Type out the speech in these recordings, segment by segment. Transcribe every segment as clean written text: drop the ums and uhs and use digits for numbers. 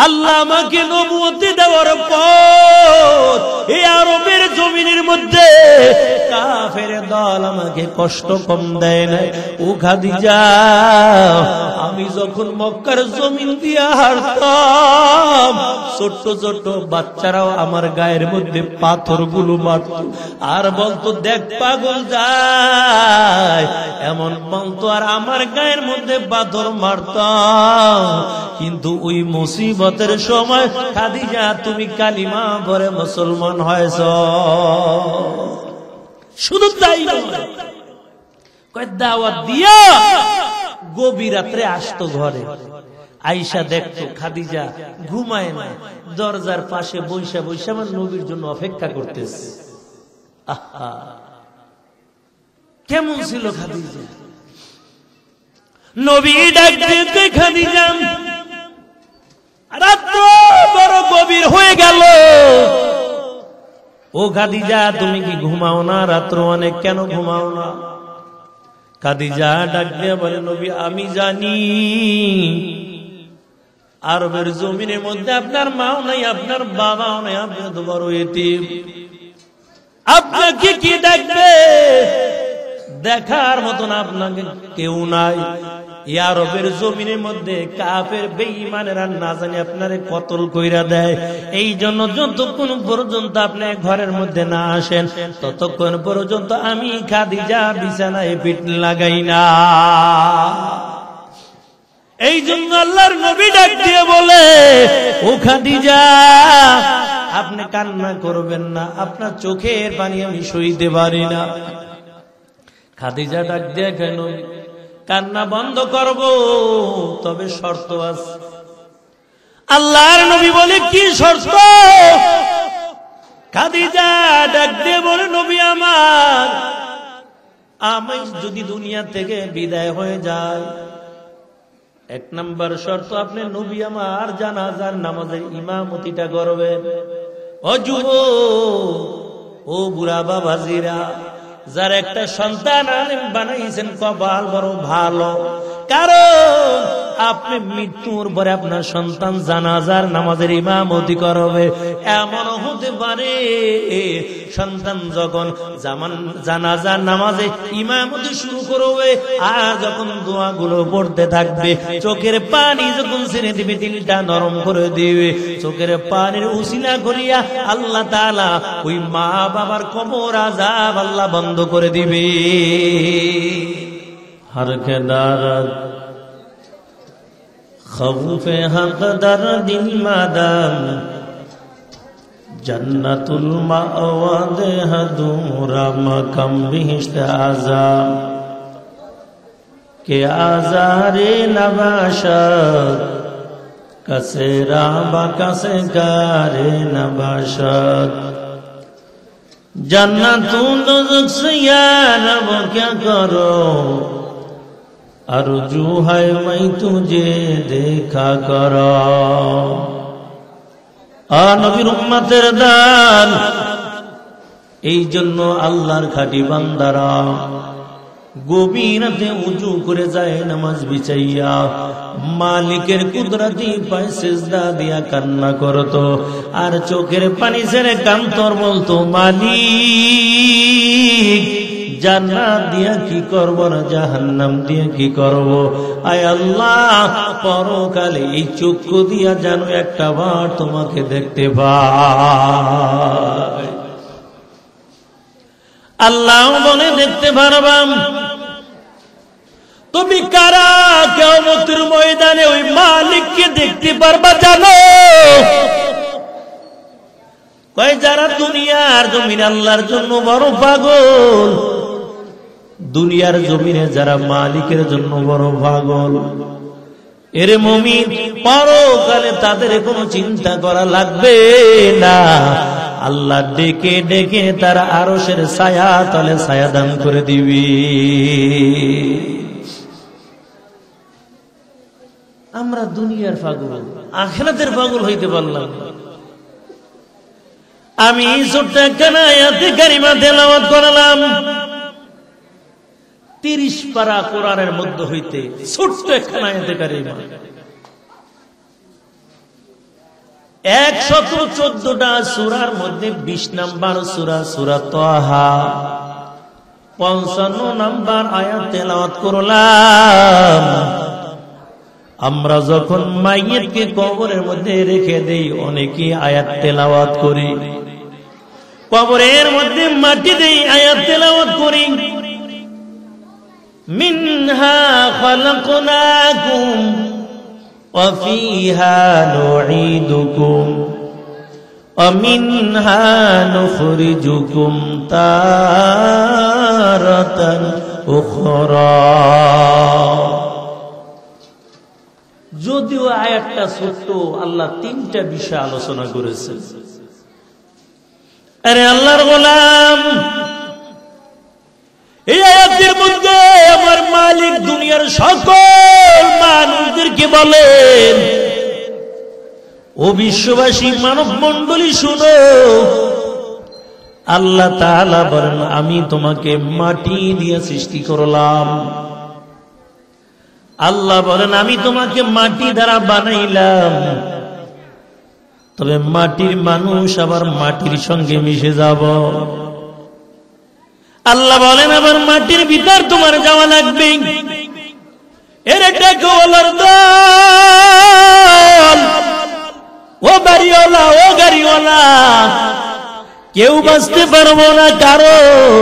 আল্লাহ আমাকে নবুয়তি দেওয়ার পর এই আরবের জমিনের মধ্যে কাফের দল আমাকে কষ্ট কম দেয় না। ও খাদিজা, আমি যখন মক্কার জমিন দিয়ে হাঁটতাম, ছোট্ট ছোট্ট বাচ্চারাও আমার গায়ের মধ্যে পাথরগুলো মারত আর বলতো, দেখ পাগল যায়, এমন বলতো। আর আমার গায়ের মধ্যে পাথর মারতাম, কিন্তু ওই মুসিবতের সময় খাদিজা তুমি কালিমা পড়ে মুসলমান হয়েছ। শুধু তাই নয়, দাওয়াত দিয়া গভীর রাত্রে আসতো ঘরে, আয়েশা দেখতো খাদিজা ঘুমায় না, দরজার পাশে বৈশা বৈশা আমার নবীর জন্য অপেক্ষা করতেছে। আহা, কেমন ছিল খাদিজা! নবী ডাক দিতে, খাদিজা রাত বড় গভীর হয়ে গেল, ও খাদিজা তুমি কি ঘুমাও না? রাত্র অনেক, কেন ঘুমাও না? খাদিজা ডাক দিয়ে বলে, নবী আমি জানি আরবের জমিনের মধ্যে আপনার মাও নাই, আপনার বাবাও নাই, আপনি তো বড় এতিম, আপনাকে কি দেখবে? দেখার মতন আপনাকে কেউ নাই। আরবের জমিনের মধ্যে কাফের বেঈমানেরা না জানি আপনারে কতল কইরা দেয়। এই জন্য যতক্ষণ পর্যন্ত আপনি ঘরের মধ্যে না আসেন, ততক্ষণ পর্যন্ত আমি খাদিজা বিছানায় পিঠ লাগাই না। এই জন্য আল্লাহর নবী ডাক দিয়ে বলে, ও খাদিজা আপনি কান্না করবেন না, আপনার চোখের পানি আমি সইতে পারি না। খাদিজা ডাক দিয়ে, কেন? কান্না বন্ধ করব, তবে শর্ত আছে। আল্লাহর নবী বলে, কি শর্ত? খাদিজা ডাক দিয়ে বলে, নবী আমার, আমি যদি দুনিয়া থেকে বিদায় হয়ে যায়, এক নাম্বার শর্ত আপনি নবী আমার জানাজার নামাজের ইমামতিটা করবেন। ও যুবক, ও বুড়া বাবাজিরা, যার একটা সন্তান আলেম বানাইছেন, কপাল বড় ভালো, কারণ আপনি মৃত্যুর পরে আপনার সন্তান জানাজার নামাজের ইমামতি করবে। এমন হতে পারে সন্তান যখন জানাজার নামাজে ইমামতি শুরু করবে, আর যখন দোয়াগুলো পড়তে থাকবে, চোখের পানি যখন ছেড়ে দিবে, দিলটা নরম করে দিবে, চোখের পানির উসিলা করিয়া আল্লাহ তাআলা ওই মা বাবার কবর আযাব আল্লাহ বন্ধ করে দিবে। हर के दारद खौफे हक दर दिल मादम जन्नतुल मावा दे हदूरा मकम बिहिश्त आज़ाम के आज़ारे नबाशत कसे राबा कसे गारे नबाशत जन्नतुल दोज़ख से या रब क्या करो अर्जू है मैं तुझे देखा करो। নবীর উম্মতের দান, এই জন্য আল্লাহর খাঁটি বান্দারা গভীর রাতে উজু করে যায় নামাজ বিছাইয়া মালিকের কুদরতি পায়ে সিজদা দিয়া কান্না করতো, আর চোখের পানি ছেড়ে কান্তর বলতো, মালিক জান্নাত দিয়া কি করব না জাহান্নাম দিয়া কি করব, আয় আল্লাহ পরকালে এই চক্ষু দিয়া যেন একটা বার তোমাকে দেখতে পাই। আল্লাহ বলে, দেখতে পারবাম। তুমি কারা কিয়ামতের ময়দানে ওই মালিককে দেখতে পারবা জানো? কয়, যারা দুনিয়ার জমিনে আল্লাহর জন্য বড় পাগল, দুনিয়ার জমিনে যারা মালিকের জন্য বড় পাগল, এরে মুমিন, পরকালে তাদের কোনো চিন্তা করা লাগবে না। আল্লাহ ডেকে ডেকে তারা আরশের ছায়া তলে ছায়া দান করে দিবি। আমরা দুনিয়ার পাগল, আখিরাতের পাগল হইতে পারলাম। আমি ছোট্ট একখানা আয়াতে কারিমা তেলাওয়াত করলাম, 30 পারা কোরআনের মধ্যে হইতে ছোট্ট একখানা আয়াতে কারিমা। 114টা সূরার মধ্যে 20 নাম্বার সূরা সূরা তাহা, 55 নাম্বার আয়াত তেলাওয়াত করলাম। আমরা যখন মাইয়িতকে কবরের মধ্যে রেখে দেই, অনেকে আয়াত তেলাওয়াত করি, কবরের মধ্যে মাটি দেই, আয়াত তেলাওয়াত করি। মিনহা খালাকনাকুম ওয়া ফিহা নুঈদুকুম ওয়া মিনহা নুখরিজুকুম তারাতান উখরা। যদিও আয়াতটা ছোট্ট, আল্লাহ 3টা বিষয় আলোচনা করেছেন। আরে আল্লাহর গোলাম, এই আয়াতের মধ্যে আমার মালিক দুনিয়ার সকল মানুষদেরকে বলেন, ও বিশ্ববাসী মানব মণ্ডলী শুনো, আল্লাহ তাআলা বলেন আমি তোমাকে মাটি দিয়ে সৃষ্টি করলাম। আল্লাহ বলেন আমি তোমাকে মাটি দ্বারা বানাইলাম, তবে মাটির মানুষ আবার মাটির সঙ্গে মিশে যাব। আল্লাহ বলেন আবার মাটির ভিতর তোমার যাওয়া লাগবে। এর একটা গোলার দল, ও বাড়িওয়ালা, ও গাড়িওয়ালা, কেউ বাঁচতে পারবো না, কারণ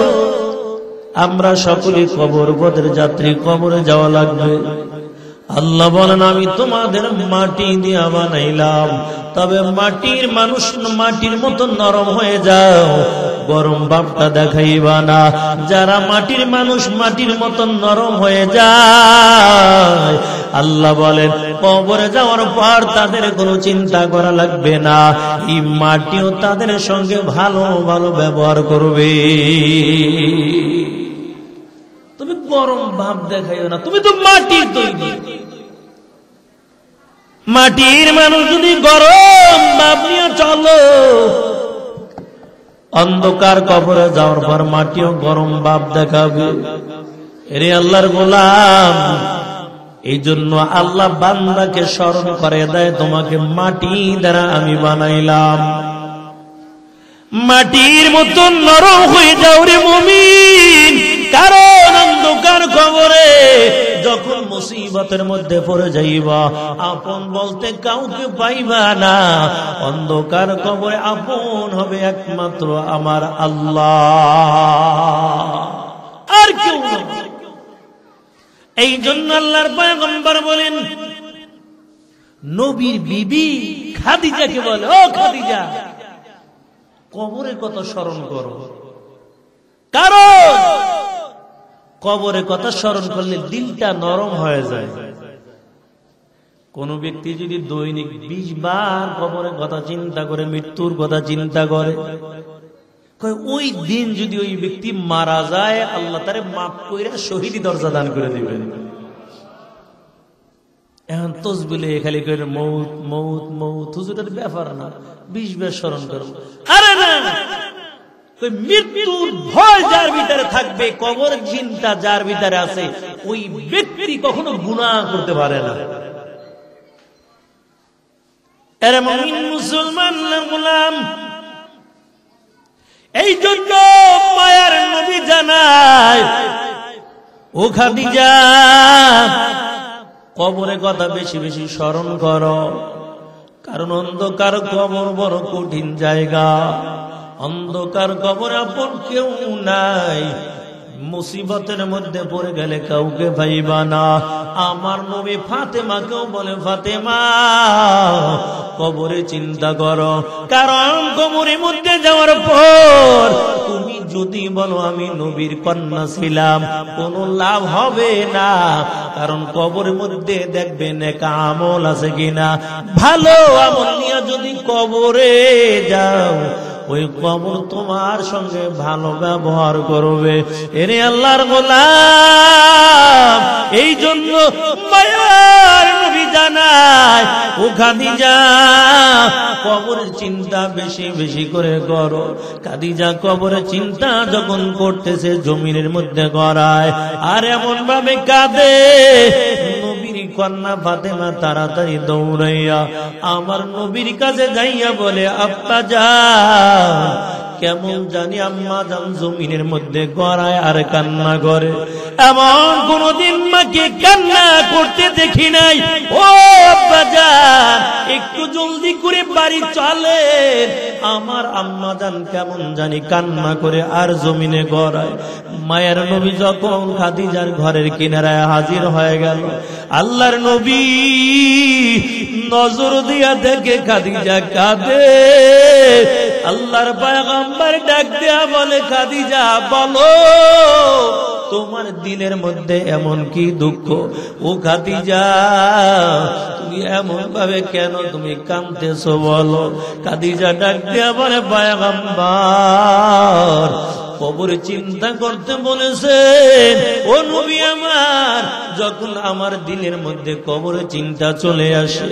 আমরা সকলে কবর পথের যাত্রী, কবরে যাওয়া লাগবে। আল্লাহ বলেন আমি তোমাদের মাটি দিয়া বানাইলাম, তবে মাটির মানুষ মাটির মতো নরম হয়ে যাও, গরম ভাবটা দেখাইবা না। যারা মাটির মানুষ মাটির মতো নরম হয়ে যায়, আল্লাহ বলেন কবরে যাওয়ার পর তাদের কোনো চিন্তা করা লাগবে না, এই মাটিও তাদের সঙ্গে ভালো ভালো ব্যবহার করবে। তুমি গরম ভাব দেখাইও না, তুমি তো মাটির তৈরি। মাটির মানুষ যদি গরম ভাব নিয়ে চলো, অন্ধকার কবরে যাওয়ার পর মাটিও গরম ভাব দেখাবে। এরে আল্লাহর গোলাম, এই জন্য আল্লাহ বান্দাকে স্মরণ করে দেয়, তোমাকে মাটি দ্বারা আমি বানাইলাম, মাটির মতো নরম হয়ে যাও রে মুমিন। কারণ অন্ধকার কবরে যখন মুসিবতের মধ্যে পড়ে যাইবা, আপন বলতে কাউকে পাইবা না। অন্ধকার কবরে আপন হবে একমাত্র আমার আল্লাহ, আর কেউ না। এই জন্য আল্লাহর পয়গম্বর বলেন, নবীর বিবি খাদিজাকে বলে, ও খাদিজা, কবরের কথা স্মরণ করো, কারণ কবরের কথা স্মরণ করলে দিলটা নরম হয়ে যায়। কোন ব্যক্তি যদি দৈনিক 20 বার কবরের কথা চিন্তা করে, মৃত্যুর কথা চিন্তা করে, ওই দিন যদি ওই ব্যক্তি মারা যায়, আল্লাহ তারে মাফ কইরা শহীদি দরজা দান করে দিবেন। এখন তসবিলে খালি করে মৌত মৌত মৌত, হুজুরের ব্যাপার না, 20 বার স্মরণ করো। আরে না, মৃত্যুর ভয় যার ভিতরে থাকবে, কবর চিন্তা যার ভিতরে আছে, ওই ব্যক্তি কখনো গুনাহ করতে পারে না। এরে মুমিন মুসলমান গোলাম, এই জন্য মায়ার নবী জানায়, ও খাদিজা, কবরের কথা বেশি বেশি স্মরণ করো, কারণ অন্ধকার কবর বড় কঠিন জায়গা। অন্ধকার কবরে আপন কেউ নাই, মুসিবতের মধ্যে পড়ে গেলে কাউকে পাইবা না। আমার নবী ফাতেমাকেও বলে, ফাতেমা, কবরে চিন্তা করো, কারণ কবরের মধ্যে যাওয়ার পর তুমি যদি বলো আমি নবীর কন্যা ছিলাম, কোনো লাভ হবে না। কারণ কবরের মধ্যে দেখবে নেক আমল আছে কিনা, ভালো আমল নিয়ে যদি কবরে যাও, ওই কবর তোমার সঙ্গে ভালো ব্যবহার করবে। এরে আল্লাহর গোলাম, এই জন্য মায়ার নবী জানায়, ও খাদিজা, কবরের চিন্তা বেশি বেশি করে করো। খাদিজা কবরের চিন্তা যখন করতেছে, জমিনের মধ্যে গড়ায় আর এমন ভাবে কাঁদে, নবীর কন্যা ফাতেমা তাড়াতাড়ি দৌড়াইয়া আমার নবীর কাছে যাইয়া বলে, আব্বা জান, কেমন জানি আম্মা জান জমিনের মধ্যে গড়ায় আর কান্না করে, এমন কোনদিন মাকে কান্না করতে দেখি নাই। ও আব্বা জান, একটু জলদি করে বাড়ি চলেন, আমার আম্মা জান কেমন জানি কান্না করে আর জমিনে গড়ায়। মায়ের নবী যখন খাদিজার ঘরের কিনারায় হাজির হয়ে গেল, আল্লাহর নবী নজর দিয়া দেখে খাদিজা কাঁদে। আল্লাহর পয়গম্বর ডাক দেয়া বলে, খাদিজা বলো তোমার দিলের মধ্যে এমন কি দুঃখ? ও খাদিজা, তুমি এমন ভাবে কেন তুমি কাঁদতেছো বলো? খাদিজা ডাক দেয়া বলে, পয়গম্বর কবর চিন্তা করতে বলেছেন। ও নবী আমার, যখন আমার দিলের মধ্যে কবরের চিন্তা চলে আসে,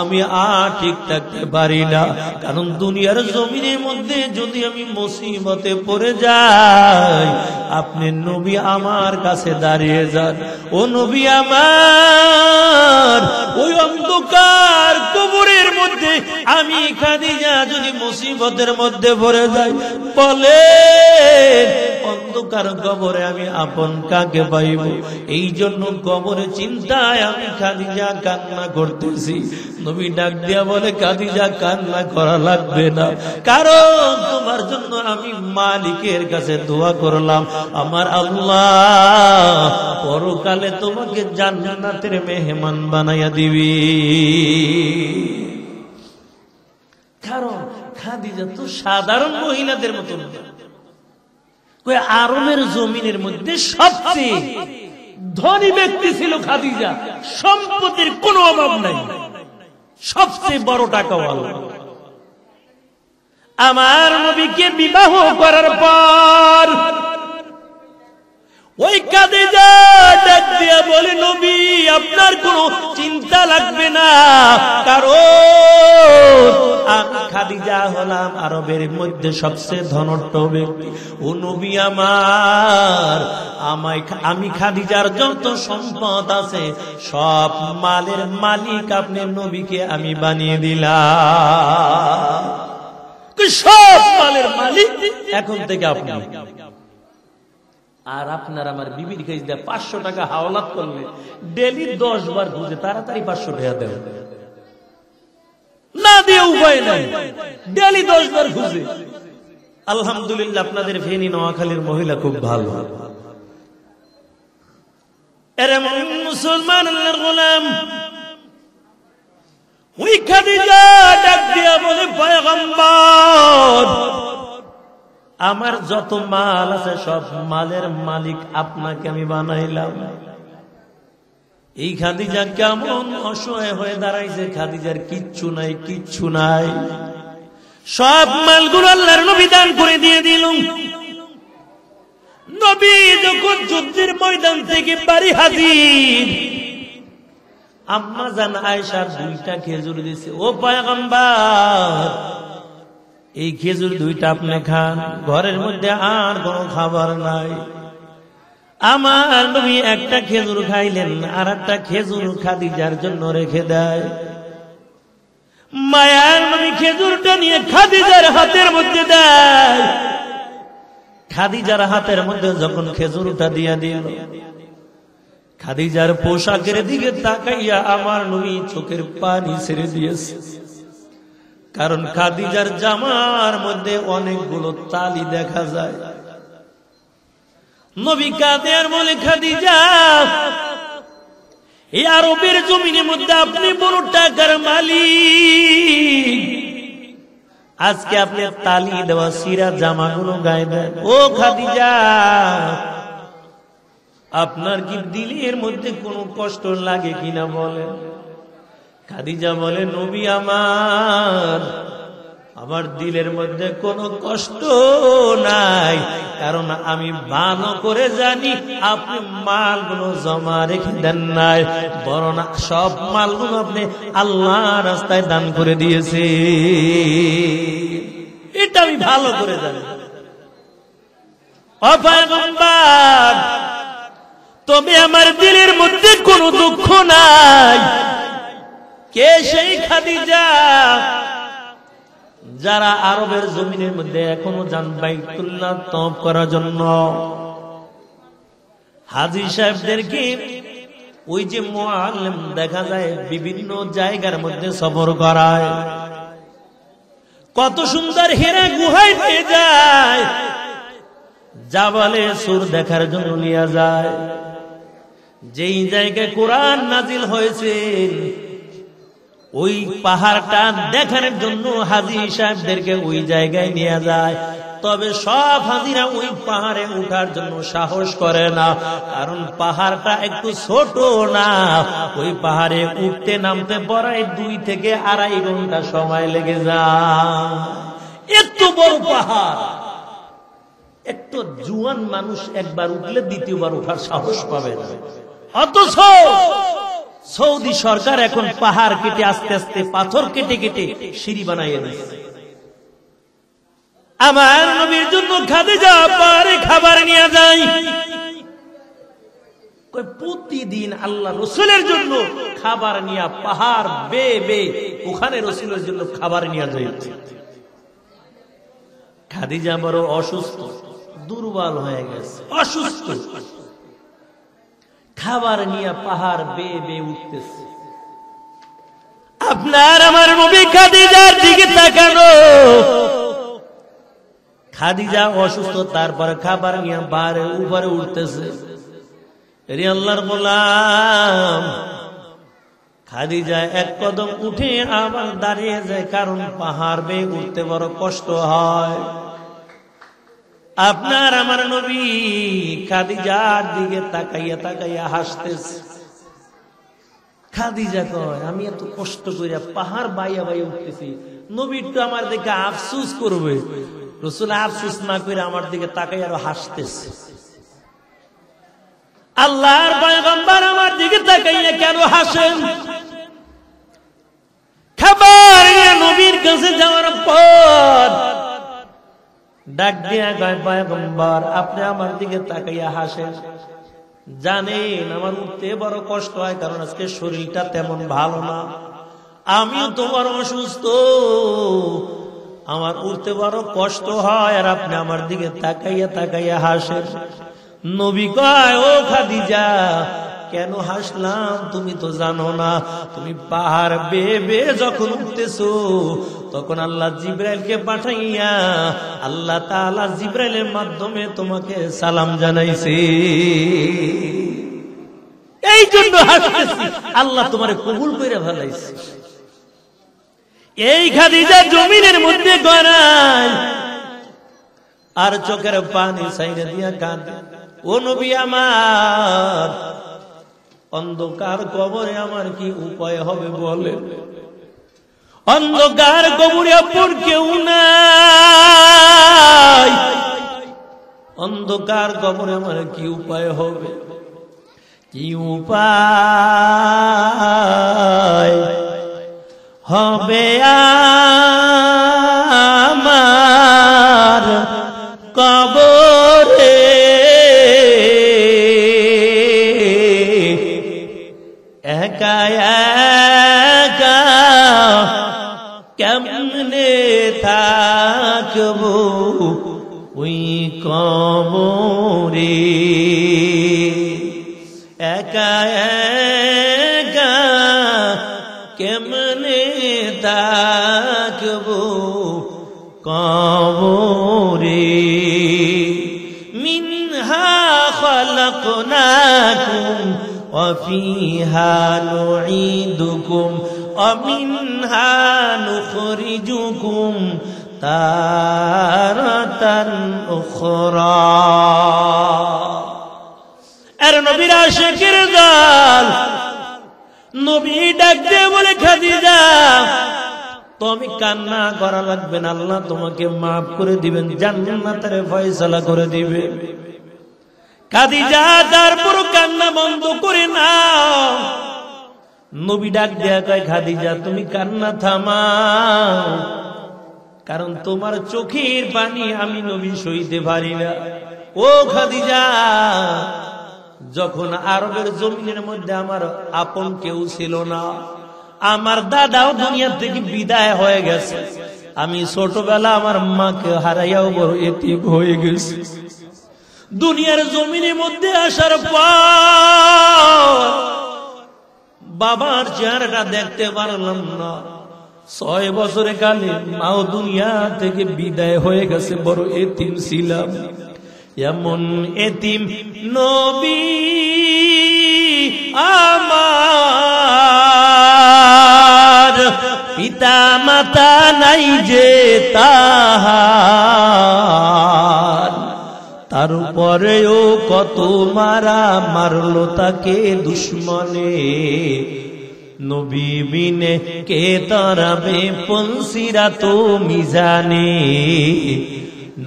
আমি আর ঠিক থাকতে পারি না। কারণ দুনিয়ার জমিনের মধ্যে যদি আমি মুসিবতে পড়ে যাই, আপনি নবী আমার কাছে দাঁড়িয়ে যান। ও নবী আমার, ওই অন্ধকার কবরের মধ্যে আমি খাদিজা যদি মুসিবতের মধ্যে পড়ে যাই, বলে অন্ধকার কবরে আমি আপন কাকে পাইব? এই জন্য কবরে চিন্তায় আমি খাদিজা কান্না করতেছি। নবী ডাক দিয়া বলে, খাদিজা কান্না করা লাগবে না, কারণ তোমার জন্য আমি মালিকের কাছে দোয়া করলাম, আমার আল্লাহ পরকালে তোমাকে জান্নাতের মেহমান বানাইয়া দিবি। কারণ খাদিজা তো সাধারণ মহিলাদের মতো না, আরবের জমিনের মধ্যে সবচেয়ে ধনী ব্যক্তি ছিল খাদিজা, সম্পত্তির কোনো অভাব নাই, সবচেয়ে বড় টাকাওয়ালা। আমার নবীকে বিবাহ করার পর ওই খাদিজা ডাক দিয়া বলে, নবী আপনার কোনো চিন্তা লাগবে না, কারণ আমি খাদিজা হলাম আরবের মধ্যে সবচেয়ে ধনট্ট ব্যক্তি। ও নবী আমার, আমি খাদিজার যত সম্পদ আছে সব মালের মালিক আপনি নবীকে আমি বানিয়ে দিলাম, সব মালের মালিক এখন থেকে আপনি। আর আপনার আমার বিবির কাছে 500 টাকা হাওলাত করলে ডেলি 10 বার খুঁজে তাড়াতাড়ি 500 টাকা দেয়, না দিয়ে উপায় নাই, ডেলি 10 বার খুঁজে। আলহামদুলিল্লাহ, আপনাদের ফেনী নোয়াখালীর মহিলা খুব ভালো। এরে মুসলমান আল্লাহর গোলাম, ওই খাদিজা ডাক দিয়া বলে, পয়গম্বর আমার যত মাল আছে সব মালের মালিক আপনাকে আমি বানাইলাম। এই খাদিজা কেমন অসহায় হয়ে দাঁড়াইছে, খাদিজার কিচ্ছু নাই, কিচ্ছু নাই, সব মালগুলো আল্লাহর নবী দান করে দিয়ে দিল। নবী যখন যুদ্ধের ময়দান থেকে বাড়ি হাজির, আম্মা জান আয়েশা 2টা খেজুর দিছে। ও পয়গম্বর, এই খেজুর 2টা আপনি খান, ঘরের মধ্যে আর কোনো খাবার নাই। আমার নবী একটা খেজুর খাইলেন, আর একটা খেজুর খাদিজার জন্য রেখে দেয়। মায়ার নবী খেজুরটা নিয়ে খাদিজার হাতের মধ্যে দেয়। খাদিজার হাতের মধ্যে যখন খেজুরটা দিয়া দিল, খাদিজার পোশাকের দিকে তাকাইয়া আমার নবী চোখের পানি ছেড়ে দিয়েছে, কারণ খাদিজার জামার মধ্যে অনেকগুলো তালি দেখা যায়। নবী কাঁদে আর বলে, খাদিজা এই আরবের জমিনের মধ্যে আপনি বড় টাকার মালিক, আজকে আপনি তালি দেওয়া সিরা জামাগুলো গায়ে দেন। ও খাদিজা, আপনার কি দিলের মধ্যে কোনো কষ্ট লাগে কিনা বলেন? খাদিজা বলে, নবী আমার দিলের মধ্যে কোনো কষ্ট নাই, কারণ আমি ভালো করে জানি আপনি মালগুলো জমা রেখে দেন নাই, বরং সব মালগুলো আপনি আল্লাহ রাস্তায় দান করে দিয়েছে, এটা আমি ভালো করে জানি। ও পয়গম্বর, তবে আমার দিলের মধ্যে কোনো দুঃখ নাই। কে সেই খাদিজা যারা আরবের জমিনের মধ্যে এখনো যান বাইতুল্লাহ তওয়াফ করার জন্য? হাজী সাহেবদেরকে ওই যে মুআল্লিম দেখা যায় বিভিন্ন জায়গার মধ্যে সফর করায়, কত সুন্দর হেরা গুহায় নিয়ে যায়, জাবালে সুর দেখার জন্য নিয়ে যায়। যেই জায়গায় কোরআন নাজিল হয়েছে ওই পাহাড়টা দেখার জন্য হাজী সাহেবদেরকে ওই জায়গায় নিয়ে যায়। তবে সব হাজিরা ওই পাহাড়ে উঠার জন্য সাহস করে না, কারণ পাহাড়টা একটু ছোট না। ওই পাহাড়ে উঠতে নামতে প্রায় 2 থেকে 2.5 ঘন্টা সময় লেগে যায়। এত বড় পাহাড়, একটু জুয়ান মানুষ একবার উঠলে দ্বিতীয়বার ওঠার সাহস পাবে না। অথচ সৌদি সরকার এখন পাহাড় কেটে আস্তে আস্তে পাথর কেটে কেটে সিঁড়ি বানাইয়ে দিচ্ছে। আমার নবীর জন্য খাদিজা পাহাড়ে খাবার নিয়ে যায়। প্রতিদিন আল্লাহ রসুলের জন্য খাবার নিয়ে পাহাড় বেয়ে বেয়ে ওখানে রসুলের জন্য খাবার নিয়ে যায়। খাদিজা বড় অসুস্থ, দুর্বল হয়ে গেছে, অসুস্থ, খাবার নিয়ে পাহাড় বেয়ে বেয়ে উঠতেছে। আপনার আমার নবী খাদিজার দিকে তাকানো। খাদিজা অসুস্থ, তারপরে খাবার নিয়ে পাহাড়ের উপরে উঠতেছে। রে আল্লাহর গোলাম, খাদিজা এক কদম উঠে আবার দাঁড়িয়ে যায়, কারণ পাহাড় বেয়ে উঠতে বড় কষ্ট হয়। আপনার আমার নবী খাদিজার দিকে তাকাইয়া তাকাইয়া হাসতেছে। খাদিজা কয়, আমি এত কষ্ট করিয়া পাহাড় বাইয়া বাইয়া উঠতেছি, নবী তো আমার দিকে আফসুস করবে। রাসূল আফসুস না করে আমার দিকে তাকাইয়া আরো হাসতেছে। আল্লাহর পয়গম্বর আমার দিকে তাকাইয়া কেন হাসেন? খাবার নিয়ে নবীর কাছে যাওয়ার পর ডাক দিয়া কয়, পয়গম্বর আপনি আমার দিকে তাকাইয়া হাসেন, জানেন আমার উঠতে বড় কষ্ট হয়, কারণ আজকে শরীরটা তেমন ভালো না, আমিও তো বড় অসুস্থ, আমার উঠতে বড় কষ্ট হয়, আর আপনি আমার দিকে তাকাইয়া তাকাইয়া হাসেন। নবী কয়, ও খাদিজা কেন হাসলাম তুমি তো জানো না, তুমি পাহাড় বেয়ে বেয়ে যখন উঠতেছো তখন আল্লাহ জিবরাইলকে পাঠাইয়া আল্লাহ তাআলা জিবরাইলের মাধ্যমে তোমাকে সালাম জানাইছে, এই জন্য হাসতেছি, আল্লাহ তোমারে কবুল করে ফেলাইছে। এই খাদিজা জমিনের মধ্যে গড়ায় আর চোখের পানি ছাইড়া দিয়া কাঁদে, ও নবী আমার, অন্ধকার কবরে আমার কি উপায় হবে বলেন? অন্ধকার কবরে অপর কেউ নাই, অন্ধকার কবরে আমার কি উপায় হবে? কি উপায় হবে আমার কবরে? একা একা কেমনে থাকবো ওই কবরে? একা একা কেমনে থাকবো কবরে? মিনহা খালাকনাকুম ওয়া ফিহা নুঈদুকুম ওয়া মিনহা নুখরিজুকুম তারাতান উখরা। আর নবীর আশিকের দল, নবী ডাক দিয়ে বলে, খাদিজা তুমি কান্না করা লাগবে না, আল্লাহ তোমাকে মাফ করে দিবেন, জান্নাতের ফয়সালা করে দিবে। খাদিজা তারপর কান্না বন্ধ করে নাও। নবী ডাক দেয়া কয়, খাদিজা তুমি কান্না থামাও, কারণ তোমার চোখের পানি আমি নবী সইতে পারি না। ও খাদিজা যখন আরবের জমিনের মধ্যে আমার আপন কেউ ছিল না, আমার দাদাও দুনিয়া থেকে বিদায় হয়ে গেছে, আমি ছোটবেলা আমার মাকে হারাইয়াও বড় এতিম হয়ে গেছি। দুনিয়ার জমিনের মধ্যে আসার পর বাবার চেহারাটা দেখতে পারলাম না। 6 বছরে কালে মাও দুনিয়া থেকে বিদায় হয়ে গেছে, বড় এতিম ছিলাম। এমন এতিম নবী আমার, পিতা মাতা নাই যে তাহার, তার উপরেও কত মারা মারলো তাকে দুশ্মনে। নবী বিনে কে তারাবে পনসিরাত মিজানে,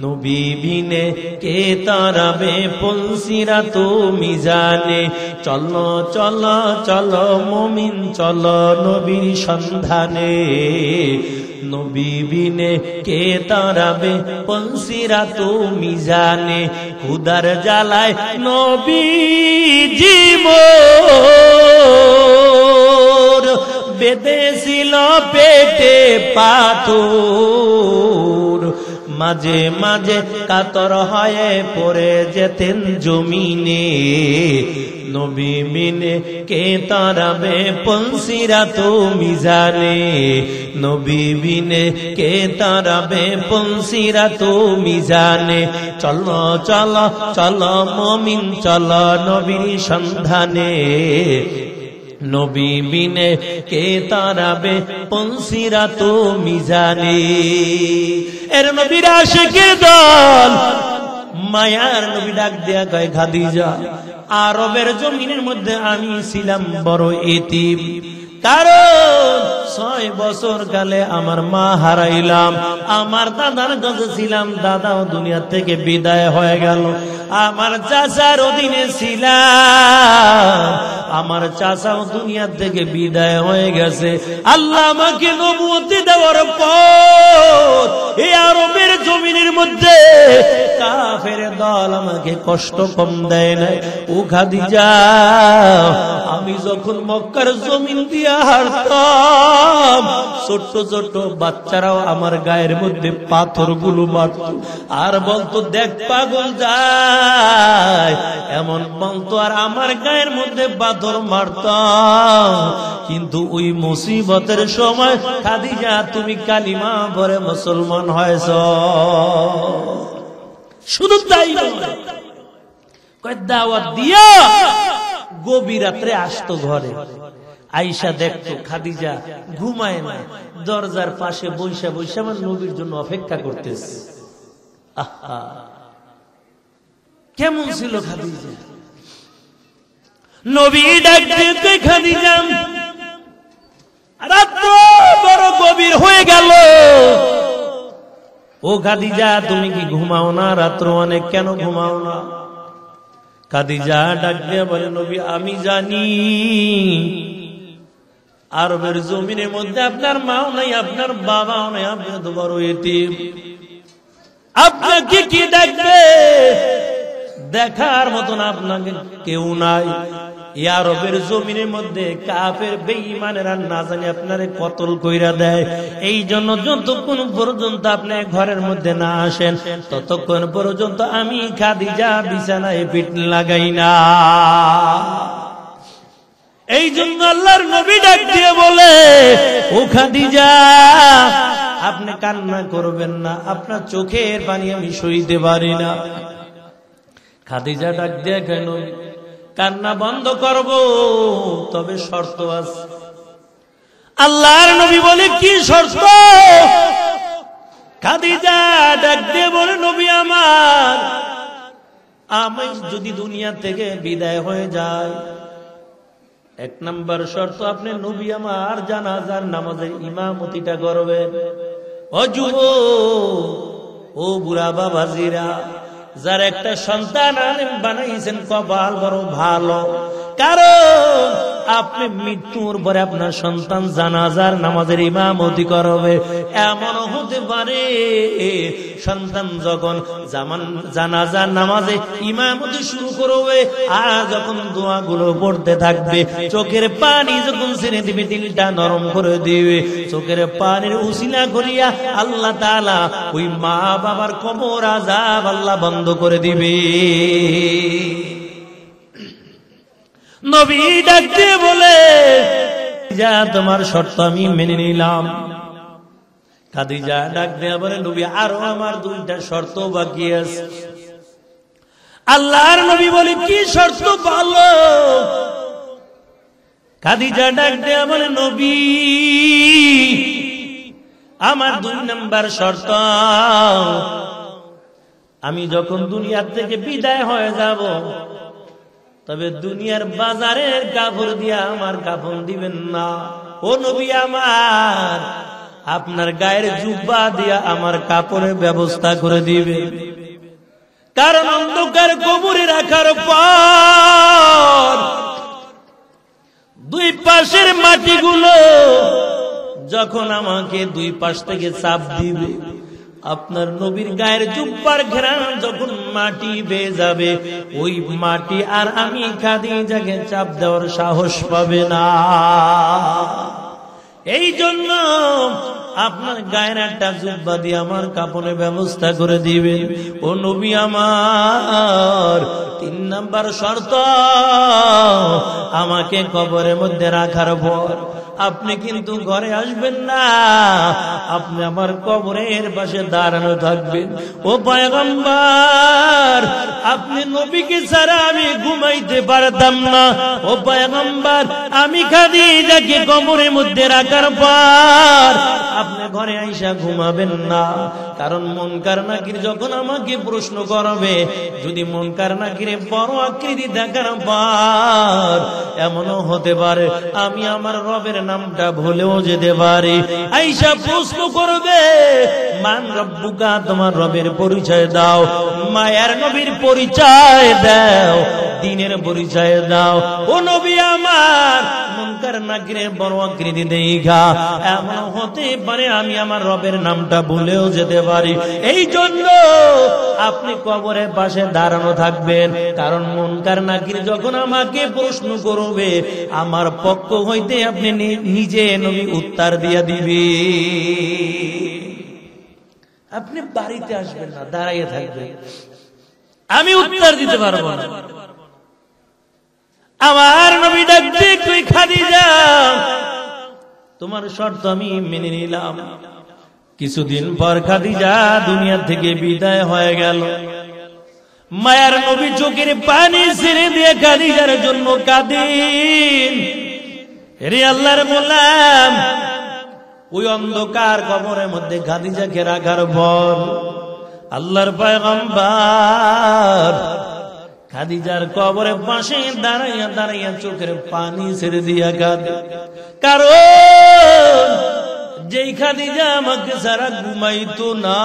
নবী বিনে কে তারাবে পনসিরাত মিজানে। চলো চলো চলো মুমিন চলো নবীর সন্ধানে, নবী বিনে কে তারাবে পনসিরাত মিজানে। খুদার জ্বালায় নবী জীবন বেঁধেছিল পেটে পাথর, মাঝে মাঝে কাতর হয়ে পড়ে যেতেন জমিনে। নবী বিনে কে তারাবে পনসিরাত মিজানে, নবী বিনে কে তারাবে পনসিরাত মিজানে। চলো চলো চলো মুমিন চলো নবীর সন্ধানে, নবী বিনে কে তারাবে পনসিরাত মিজানে। এর নবীর আশিকের দল মায়ার নবী ডাক দেয়া কয়, খাদিজা আরবের জমিনের মধ্যে আমি ছিলাম বড় এতিম, কারণ 6 বছর কালে আমার মা হারাইলাম, আমার দাদার কাছে ছিলাম, দাদাও দুনিয়া থেকে বিদায় হয়ে গেল। আমার চাচার অধীনে ছিলাম, আমার চাচাও দুনিয়া থেকে বিদায় হয়ে গেছে। আল্লাহ আমাকে নবুয়তি দেওয়ার পর এই আরবের জমিনের মধ্যে কাফের দল আমাকে কষ্ট কম দেয় না। ও খাদিজা, আমি যখন মক্কার জমিন দিয়া হাঁটতাম, ছোট্ট ছোট্ট বাচ্চারাও আমার গায়ের মধ্যে পাথর গুলো মারত আর বলতো, দেখ পাগল যায়, এমন বলতো, আর আমার গায়ের মধ্যে পাথর মারতাম। কিন্তু ওই মুসিবতের সময় খাদিজা তুমি কালিমা পড়ে মুসলমান হয়েছ। শুধু তাই নয়, দাওয়াত দিয়া গভীর রাত্রে আসতো ঘরে, আইসা দেখতো খাদিজা ঘুমায় না, দরজার পাশে বৈশা বৈশা আমার নবীর জন্য অপেক্ষা করতেছে। আহা, কেমন ছিল খাদিজা! নবী ডাক দিতে, খাদিজা রাত বড় গভীর হয়ে গেল, ও খাদিজা তুমি কি ঘুমাও না? রাত্র অনেক, কেন ঘুমাও না? খাদিজা ডাক দিয়ে বলে, নবী আমি জানি আরবের জমিনের মধ্যে আপনার মাও নাই, আপনার বাবাও নাই, আপনি তো বড় এতিম, আপনাকে কি দেখবে? দেখার মতন আপনাকে কেউ নাই। আরবের জমিনের মধ্যে কাফের বেঈমানেরা না জানি আপনারে কতল কইরা দেয়। এই জন্য যতক্ষণ পর্যন্ত আপনি ঘরের মধ্যে না আসেন, ততক্ষণ পর্যন্ত আমি খাদিজা বিছানায় পিঠ লাগাই না। এই জন্য আল্লাহর নবী ডাক দিয়ে বলে, ও খাদিজা আপনি কান্না করবেন না, আপনার চোখের পানি আমি সইতে পারি না। খাদিজা ডাক দিয়ে কেন, কান্না বন্ধ করব, তবে শর্ত আছে। আল্লাহর নবী বলে, কি শর্ত? খাদিজা ডাক দিয়ে বলে, নবী আমার, আমি যদি দুনিয়া থেকে বিদায় হয়ে যায়, 1 নম্বর শর্ত আপনি নবী আমার জানাজার নামাজের ইমামতিটা করবেন। ও যুবক, ও বুড়া বাবাজিরা, যার একটা সন্তান আলেম বানাইছেন কপাল বড় ভালো, কারণ আপনি মৃত্যুর পরে আপনার সন্তান জানাজার নামাজের ইমামতি করবে। এমন হতে পারে সন্তান যখন জানাজার নামাজে ইমামতি শুরু করবে, আর যখন দোয়াগুলো পড়তে থাকবে, চোখের পানি যখন ছেড়ে দিবে, দিলটা নরম করে দিবে, চোখের পানির উসিলা করিয়া আল্লাহ তাআলা ওই মা বাবার কবর আযাব আল্লাহ বন্ধ করে দিবে। নবী ডাক দিয়ে বলে, যা তোমার শর্ত আমি মেনে নিলাম। খাদিজা ডাক দিয়ে বলে, নবী আরো আমার দুইটা শর্ত বাকি আছে। আল্লাহর নবী বলে, কি শর্ত বলো? খাদিজা ডাক দিয়ে বলে, নবী আমার 2 নম্বর শর্ত, আমি যখন দুনিয়া থেকে বিদায় হয়ে যাব, তবে দুনিয়ার বাজারের কাপড় দিয়া আমার কাফন দিবেন না। ও নবী আমার, আপনার গায়ের জুব্বা দিয়া আমার কাপড়ের ব্যবস্থা করে দিবে। কারণ অন্ধকার কবরে রাখার পর 2 পাশের মাটিগুলো যখন আমাকে 2 পাশ থেকে চাপ দিবে, আপনার নবীর গায়ের জুব্বার ঘেরান যখন মাটি বেয়ে যাবে, ওই মাটি আর আমি খাদিজাকে চাপ দেওয়ার সাহস পাবে না। এই জন্য আপনার গায়ের একটা জুব্বা দিয়ে আমার কাপড়ের ব্যবস্থা করে দিবেন। ও নবী আমার 3 নম্বর শর্ত, আমাকে কবরের মধ্যে রাখার পর আপনি কিন্তু ঘরে আসবেন না, আপনি আমার কবরের পাশে দাঁড়ানো থাকবেন। ও পয়গম্বর, আপনি নবীকে ছাড়া আমি ঘুমাইতে পারতাম না। ও পয়গম্বর, আমি খাদিজাকে কবরের মধ্যে রাখার পর আপনি ঘরে আইসা ঘুমাবেন না। কারণ মুনকার নাকির যখন আমাকে প্রশ্ন করবে, যদি মুনকার নাকিরে বড় আকৃতি দেখার পর এমনও হতে পারে আমি আমার রবের নামটা ভুলেও যেতে পারি। আইসা প্রশ্ন করবে, মান রব্বুকা, তোমার রবের পরিচয় দাও, মায়ার নবীর পরিচয় দাও, দ্বীনের পরিচয় দাও। ও নবী আমার, মুনকার নাকিরে বড় আকৃতি দেখা এমন হতে পারে আমি আমার রবের নামটা ভুলেও যেতে পারি। এই জন্য আপনি কবরের পাশে দাঁড়ানো থাকবেন, কারণ মুনকার নাকির যখন আমাকে প্রশ্ন করবে, আমার পক্ষ হইতে আপনি নিজে নবী উত্তর দিয়া দিবে। আপনি বাড়িতে আসবেন না, দাঁড়াইয়ে থাকবেন, আমি উত্তর দিতে পারবো না। আমার নবী ডাক দিয়ে, তুই খাদিজা, তোমার শর্ত আমি মেনে নিলাম। কিছুদিন পর খাদিজা দুনিয়া থেকে বিদায় হয়ে গেল। মায়ার নবী চোখের পানি ছেড়ে দিয়ে খাদিজার জন্য কাঁদেন। রে আল্লাহর গোলাম, ওই অন্ধকার কবরের মধ্যে খাদিজাকে রাখার পর আল্লাহর পয়গম্বর খাদিজার কবরের পাশে দাঁড়াইয়া দাঁড়াইয়া চোখের পানি ছেড়ে দিয়া কাঁদে। কারণ যেই খাদিজা আমাকে ছাড়া ঘুমাইতো না,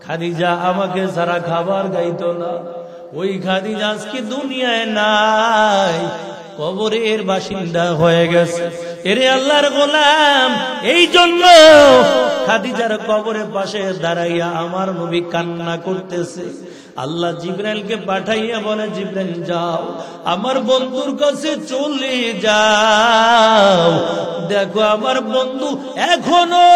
খাদিজা আমাকে ছাড়া খাবার খাইতো না, ওই খাদিজা আজকে দুনিয়ায় নাই, কবরের বাসিন্দা হয়ে গেছে। এরে আল্লাহর গোলাম, এই জন্য খাদিজার কবরের পাশে দাঁড়াইয়া আমার নবী কান্না করতেছে। আল্লাহ জিবরাইলকে পাঠাইয়া বলে, জিবরাইল যাও, আমার বন্ধুর কাছে চলে যাও, দেখো আমার বন্ধু এখনো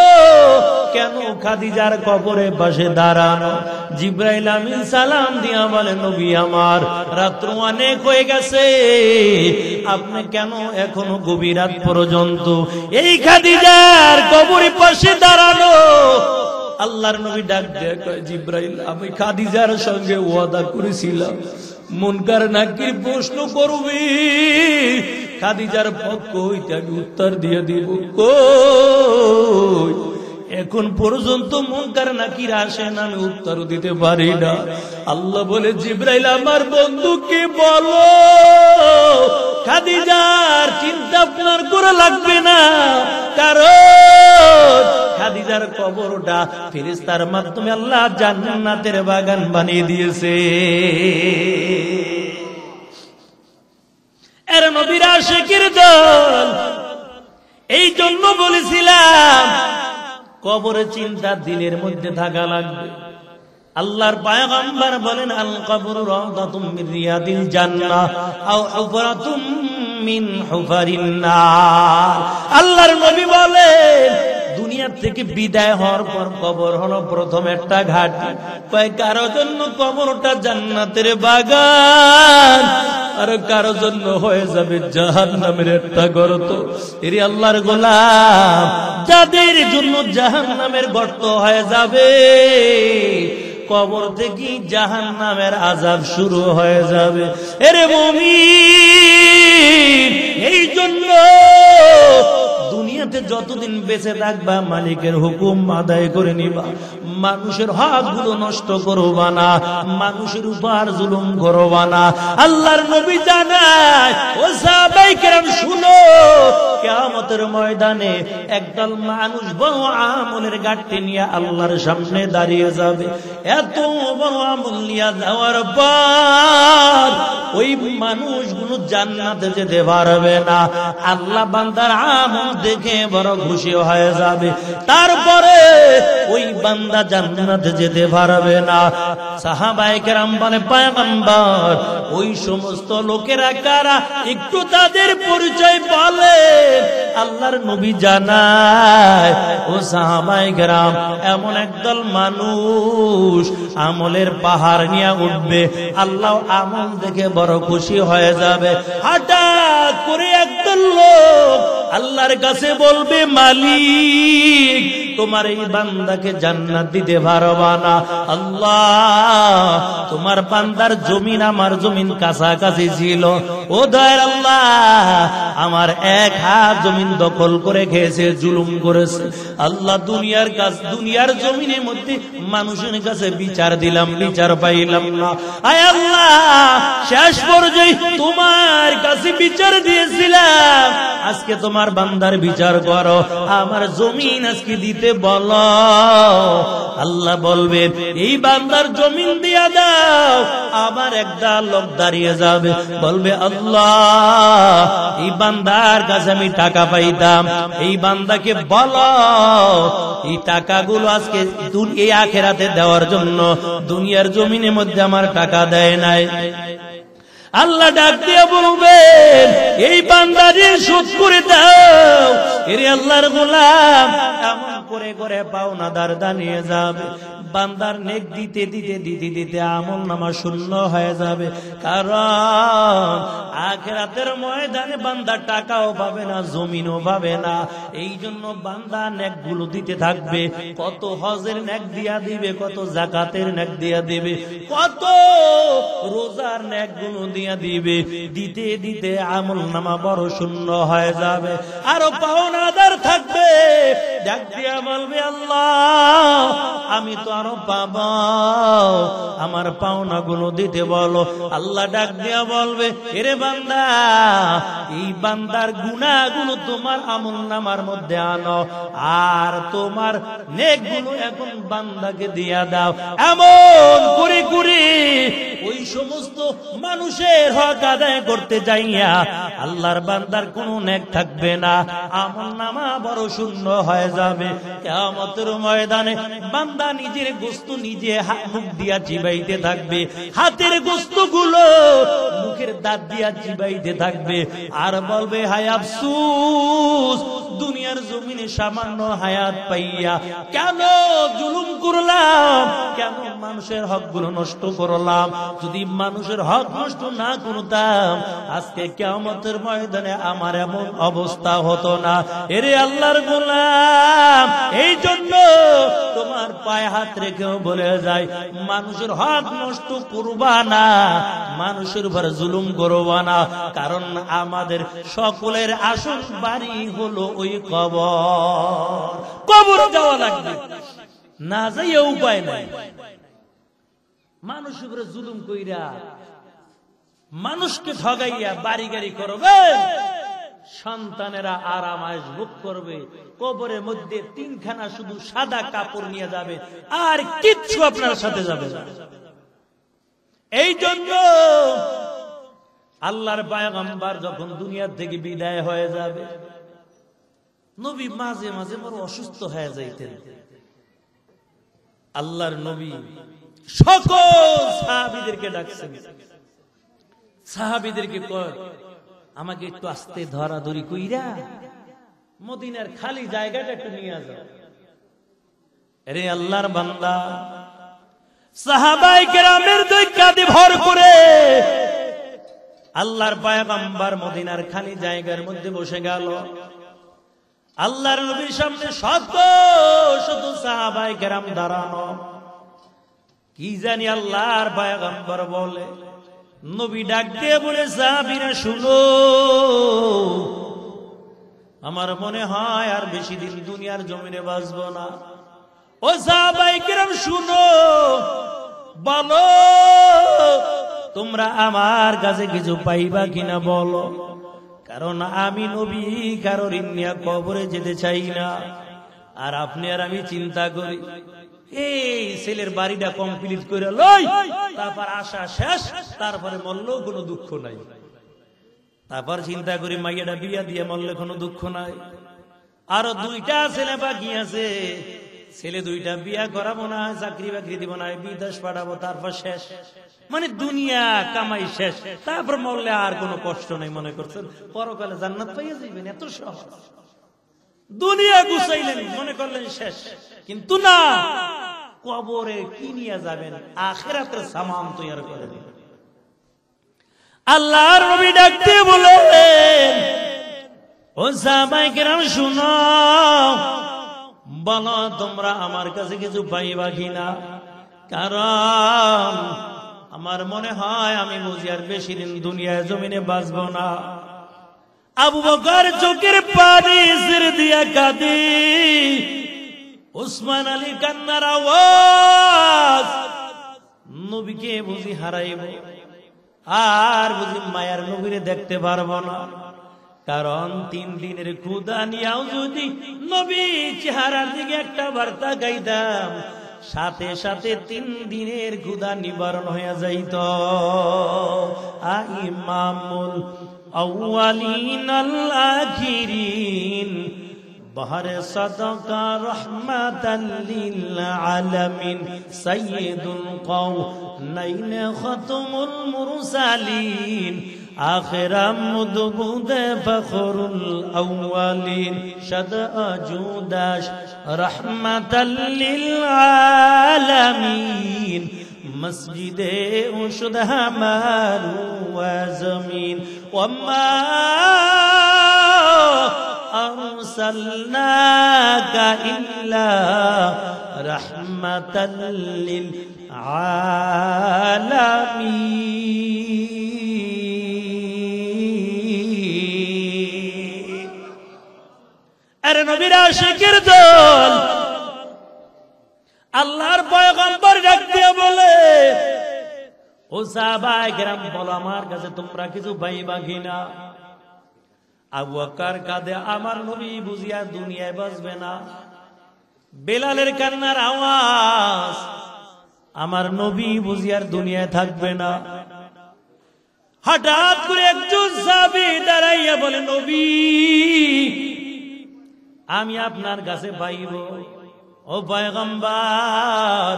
কেন খাদিজার কবরের পাশে দাঁড়ানো। জিবরাইল আমিন সালাম দিয়া বলে, নবী আমার, রাত্র অনেক হয়ে গেছে, আপনি কেন এখনো গভীর রাত পর্যন্ত এই খাদিজার কবরের পাশে দাঁড়ানো? আল্লাহর নবী ডাক দিয়ে কয়, জিবরাইল, আমি খাদিজার সঙ্গে ওয়াদা করেছিলাম মুনকার নাকির প্রশ্ন করবি, খাদিজার পক্ষ হইতে আমি উত্তর দিয়ে দিব। কই এখন পর্যন্ত মুনকার নাকির আসেন, আমি উত্তর দিতে পারি না। আল্লাহ বলে, জিবরাইল আমার বন্ধুকে বলো, খাদিজার চিন্তা আপনার করা লাগবে না, কারণ খাদিজার কবরটা ফেরেশতার মাধ্যমে আল্লাহ জান্নাতের বাগান বানিয়ে দিয়েছে। এর নবীর আশিকের দল। এই জন্য বলেছিলাম কবরে চিন্তা দিলের মধ্যে থাকা লাগবে। আল্লাহর পয়গম্বর বলেন, আল কবরু রাউদাতুম মিন রিয়াদিল জান্নাহ আও হুফরাতুম মিন হুফারিন নার। আল্লাহর নবী বলেন, দুনিয়া থেকে বিদায় হওয়ার পর কবর হলো প্রথম একটা ঘাটি। কয় কারো জন্য কবরটা জান্নাতের বাগান, আর কারো জন্য হয়ে যাবে জাহান্নামের একটা গর্ত। এরে আল্লাহর গোলাম, যাদের জন্য জাহান্নামের গর্ত হয়ে যাবে, কবর থেকে জাহান্নামের আযাব শুরু হয়ে যাবে। এরে মুমিন, এই জন্য দুনিয়াতে যতদিন বেঁচে থাকবা মালিকের হুকুম আদায় করে নিবা, মানুষের হকগুলো নষ্ট করবা না, মানুষের উপর জুলুম করবা না। আল্লাহর নবী জানায়, ও সাহাবায়ে কেরাম শুনো, কিয়ামতের ময়দানে একদল মানুষ বড় আমলের গাঁটটি নিয়ে আল্লাহর সামনে দাঁড়িয়ে যাবে। এত বড় আমল নিয়ে যাওয়ার পর ওই মানুষগুলো জান্নাতে যেতে পারবে না। আল্লাহ বান্দার আমল দেখে বড় খুশি হয়ে যাবে, তারপরে ওই বান্দা জান্নাতে যেতে পারবে না। সাহাবায়ে কেরাম বলে, পয়গম্বর, ওই সমস্ত লোকেরা কারা, একটু তাদের পরিচয় বলে। আল্লাহর নবী জানায়, ও সাহাবায়ে কেরাম, এমন একদল মানুষ আমলের পাহাড় নিয়ে উঠবে, আল্লাহ আমল দেখে বড় খুশি হয়ে যাবে। হঠাৎ করে একদল লোক আল্লাহর কাছে বলবে, মালিক, তোমার এই বান্দাকে জান্নাত দিতে পারবা না? আল্লাহ, তোমার বান্দার জমিন আমার জমিন কাছাকাছি ছিল, ও দয়ার আল্লাহ, আমার এক হাত জমিন দখল করে খেয়েছে, জুলুম করেছে। আল্লাহ, দুনিয়ার জমিনের মধ্যে মানুষের কাছে বিচার দিলাম, বিচার পাইলাম না। আয় আল্লাহ, শেষ পর্যায়ে তোমার কাছে বিচার দিয়েছিলাম, আজকে তোমার বান্দার বিচার করো, আমার জমিন আজকে দিতে বলো। আল্লাহ বলবেন, এই বান্দার জমিন দিয়া দাও। আবার একদল লোক দাঁড়িয়ে যাবে, বলবে, আল্লাহ, এই বান্দার কাছে আমি টাকা পাইতাম, এই বান্দাকে বলো এই টাকাগুলো আজকে এই আখিরাতে দেওয়ার জন্য দুনিয়ার জমিনের মধ্যে আমার টাকা দেয় নাই। আল্লাহ ডাক দিয়ে বলবেন, এই বান্দারে শোধ করে দাও। এরে আল্লাহর গোলাম, এমন করে করে পাওনাদার দাঁড়িয়ে যাবে, বান্দার নেক দিতে দিতে দিতে দিতে আমল নামা শূন্য হয়ে যাবে। কারণ আখিরাতের ময়দানে বান্দা টাকাও পাবে না, জমিনও পাবে না। এই জন্য বান্দা নেকগুলো দিতে থাকবে, কত হজের নেক দিয়া দিবে, কত যাকাতের নেক দিয়া দিবে, কত রোজার নেকগুলো দিয়া দিবে। দিতে দিতে আমল নামা বড় শূন্য হয়ে যাবে, আরো পাওনাদার থাকবে। ডাক দিয়া বলবে, আল্লাহ, আমি তো আরো পাবো, আমার পাওনা গুলো দিতে বলো। আল্লাহ ডাক দিয়া বলবে, এরে বান্দা, এই বান্দার গুনাহগুলো তোমার আমল নামার মধ্যে আনো, আর তোমার নেকগুলো এখন বান্দাকে দিয়া দাও। এমন করে করে ওই সমস্ত মানুষের হক আদায় করতে যাইয়া আল্লাহর বান্দার কোনো নেক থাকবে না, আমল নামা বড় শূন্য হয়ে যাবে। কিয়ামতের ময়দানে বান্দা নিজের গোশত নিজে মুখ দিয়া চিবাইতে থাকবে, হাতের গোশতগুলো মুখের দাঁত দিয়া চিবাইতে থাকবে, আর বলবে, হায় আফসোস, দুনিয়ার জমিনে সামান্য হায়াত পাইয়া কেন জুলুম করলাম, কেন মানুষের হকগুলো নষ্ট করলাম। যদি মানুষের হক নষ্ট না করতাম, আজকে কিয়ামতের ময়দানে আমার এমন অবস্থা হতো না। এরে আল্লাহর গোলাম, এই জন্য তোমার পায়ে হাত রেখেও বলে যায়, মানুষের হক নষ্ট করবা না, মানুষের উপর জুলুম করবা না। কারণ আমাদের সকলের আসল বাড়ি হলো ওই কবর। কবর যাওয়া লাগবে, না যাইয়া উপায় নাই। মানুষের উপরে জুলুম কইরা, মানুষকে ঠগাইয়া বাড়ি গাড়ি করবে, সন্তানেরা আরাম আয়েশ ভোগ করবে, কবরের মধ্যে তিনখানা শুধু সাদা কাপড় নিয়ে যাবে, আর কিচ্ছু আপনার সাথে যাবে না। এই জন্য আল্লাহর পয়গম্বর যখন দুনিয়া থেকে বিদায় হয়ে যাবে, নবী মাঝে মাঝে বড় অসুস্থ হয়ে যাইতেন। আল্লাহর নবী সকল সাহাবীদেরকে ডাকছেন, সাহাবীদেরকে কয় আমাকে একটু আস্তে ধরাধরি কইরা মদিনার খালি জায়গাটা একটু নিয়ে যাও। আরে আল্লাহর বান্দা, সাহাবায়ে কেরামের দুই কাঁধে ভর করে আল্লাহর পয়গম্বর মদিনার খালি জায়গার মধ্যে বসে গেল। আল্লাহর নবীর সামনে শত শত সাহাবায়ে কেরাম দাঁড়ানো। কি জানি আল্লাহর পয়গম্বর বলে, নবী ডাক দিয়ে বলে, সাহাবীরা শুনো, আমার মনে হয় আর বেশি দিন দুনিয়ার জমিনে বাঁচবো না। ও সাহাবায়ে কেরাম শুনো, বলো তোমরা আমার কাছে কিছু পাইবা কিনা বলো, কারণ আমি নবী কারোর নিয়ে কবরে যেতে চাই না। আর আপনি আর আমি চিন্তা করি, এই ছেলের বাড়িটা কমপ্লিট করে লই, তারপর আশা শেষ, তারপরে মরলেও কোনো দুঃখ নাই। তারপর চিন্তা করি মাইয়াটা বিয়া দিয়ে মরলে কোনো দুঃখ নাই। আরো দুইটা ছেলে বাকি আছে, ছেলে দুইটা বিয়া করাবো না, চাকরি বাকরি দিব না, বিদেশ পাঠাবো, তারপর শেষ। মানে দুনিয়া কামাই শেষ, তারপর মরলে আর কোনো কষ্ট নেই। মনে করছেন পরকালে জান্নাত পাইয়া যাইবেন, এত সহজ। দুনিয়া গুছাইলেন, মনে করলেন শেষ, কিন্তু না, কবরে কি নিয়ে যাবেন, আখিরাতের সামান তৈরি করে দিবেন। আল্লাহর নবী ডাক দিয়ে বলেন, ও সাহাবায়ে কেরাম শুনো, বলো তোমরা আমার কাছে কিছু পাইবা কিনা, কারণ আমার মনে হয় আমি বুঝি আর বেশি দিন দুনিয়ায় জমিনে বাঁচবো না। আবু বকর চোখের পানি ছেড়ে দিয়া কাঁদে, ওসমান আলী কান্নার আওয়াজ, নবীকে বুঝি হারাইব, আর বুঝি মায়ার নবীরে দেখতে পারবো না। কারণ 3 দিনের ক্ষুধা নিয়েও যদি নবী চেহারার দিকে একটা বার্তা গাইতাম, সাথে সাথে 3 দিনের ক্ষুধা নিবারণ হয়ে যাইত। ইমামুল আউয়ালিন আল আখিরিন, বাহরে সাদাকা রাহমাতাল লিল আলামিন, সাইয়্যিদুল কাওনাইন খাতামুল মুরসালিন, আখিরাম মুদবুদ ফখরুল আউয়ালিন, শাদা জুদাশ রাহমাতাল লিল আলামিন, মসজিদে উশুদ হামারু ওয়া জমিন, ওয়ামা আরসালনাকা ইল্লা রাহমাতাল লিল আলামিন। আরে নবীর আশিকের দল, আল্লাহর পয়গম্বর ডাক দিয়ে বলে, ও সাহাবায়ে কেরাম বলো আমার কাছে তোমরা কিছু পাইবা কিনা। আবু বকর কাঁদে, আমার নবী বুঝিয়া দুনিয়ায় বাঁচবে না। বেলালের কান্নার আওয়াজ, আমার নবী বুঝিয়ার দুনিয়ায় থাকবে না। হঠাৎ করে একজন সাহাবী দাঁড়াইয়া বলে, নবী আমি আপনার কাছে পাইব। ও পয়গম্বর,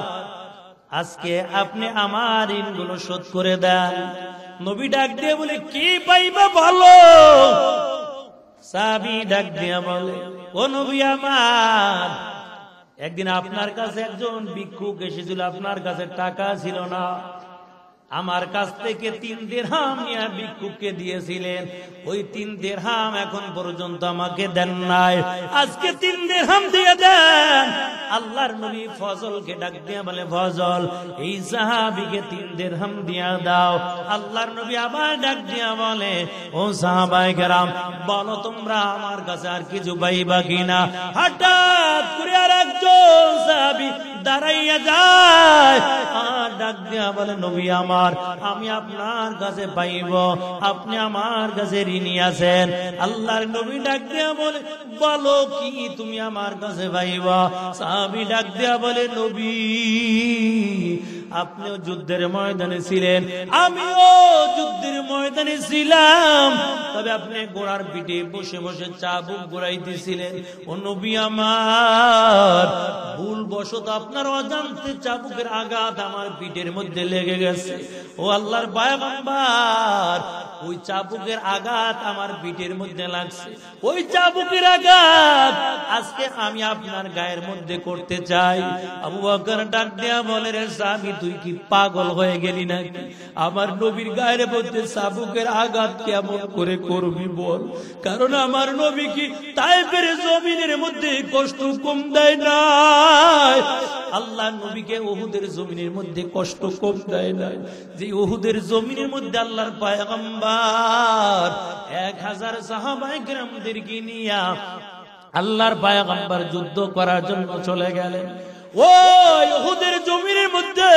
আজকে আপনি আমার ঋণগুলো শোধ করে দেন। নবী ডাক দিয়ে বলে, কি পাইবা বলো। সাহাবী ডাক দিয়া বলে, ও নবী আমার, একদিন আপনার কাছে একজন ভিক্ষুক এসেছিল, আপনার কাছে টাকা ছিল না, আমার কাছ থেকে 3 দিরহাম নিয়ে ভিক্ষুককে দিয়েছিলেন। ওই 3 দিরহাম এখন পর্যন্ত আমাকে দেন নাই, আজকে 3 দিরহাম দিয়ে দেন। আল্লাহর নবী ফজলকে ডাক দিয়া বলে, ফজল এই সাহাবীকে 3 দিরহাম দিয়া দাও। আল্লাহর নবী আবার ডাক দিয়া বলে, ও সাহাবায়ে কেরাম বলো তোমরা আমার কাছে আর কিছু পাইবা কিনা। হঠাৎ করে আর একজন সাহাবী দাঁড়াইয়া যায়, আর ডাক দিয়া বলে, নবী আমার, আমি আপনার কাছে পাইব, আপনি আমার কাছে ঋণী আছেন। আল্লাহর নবী ডাক দিয়া বলে, বলো কি তুমি আমার কাছে পাইবা। সাহাবী ডাক দিয়া বলে, নবী আপনিও যুদ্ধের ময়দানে ছিলেন, আমিও যুদ্ধের ময়দানে ছিলাম, তবে আপনি ঘোড়ার পিঠে বসে বসে চাবুক ঘোরাইতেছিলেন। ও নবী আমার, ভুলবশত আপনার অজান্তে চাবুকের আঘাত আমার পিঠের মধ্যে লেগে গেছে। ও আল্লাহর পয়গম্বর, ওই চাবুকের আঘাত আমার পিঠের মধ্যে লাগছে, ওই চাবুকের আঘাত আজকে আমি আপনার গায়ের মধ্যে করতে চাই। আবু বকর ডাক দেয়া বলে, রে সাহাবী, তুই কি পাগল হয়ে গেলি নাকি? আমার নবীর গায়ের মধ্যে চাবুকের আঘাত কেমন করে করবি বল? কারণ আমার নবী কি তায়েফের জমিনের মধ্যে কষ্ট কম দেয় না? আল্লাহ নবীকে উহুদের জমিনের মধ্যে কষ্ট কম দেয় না। যে উহুদের জমিনের মধ্যে আল্লাহর পয়গম্বর 1000 সাহাবায়ে কেরামদেরকে নিয়ে আল্লাহর পয়গম্বর যুদ্ধ করার জন্য চলে গেলেন। ওই উহুদের জমিনের মধ্যে